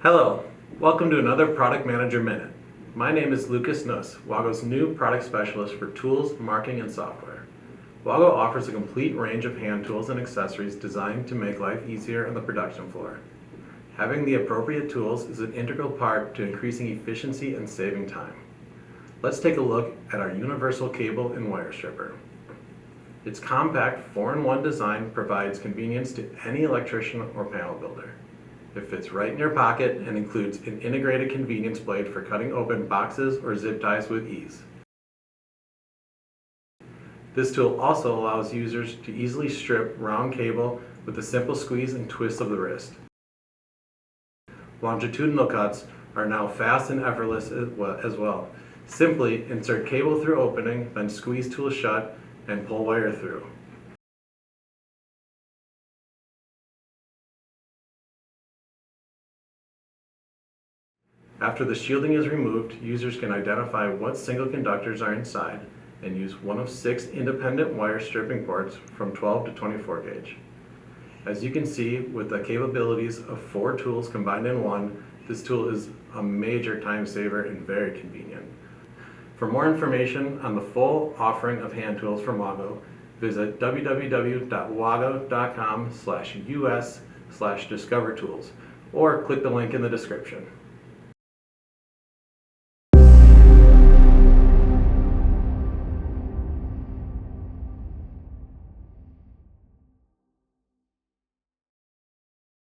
Hello, welcome to another Product Manager Minute. My name is Lucas Nuss, Wago's new product specialist for tools, marketing, and software. Wago offers a complete range of hand tools and accessories designed to make life easier on the production floor. Having the appropriate tools is an integral part to increasing efficiency and saving time. Let's take a look at our universal cable and wire stripper. Its compact 4-in-1 design provides convenience to any electrician or panel builder. It fits right in your pocket and includes an integrated convenience blade for cutting open boxes or zip ties with ease. This tool also allows users to easily strip round cable with a simple squeeze and twist of the wrist. Longitudinal cuts are now fast and effortless as well. Simply insert cable through opening, then squeeze tool shut and pull wire through. After the shielding is removed, users can identify what single conductors are inside and use one of 6 independent wire stripping ports from 12 to 24 gauge. As you can see, with the capabilities of 4 tools combined in one, this tool is a major time saver and very convenient. For more information on the full offering of hand tools from Wago, visit www.wago.com/us/discovertools or click the link in the description.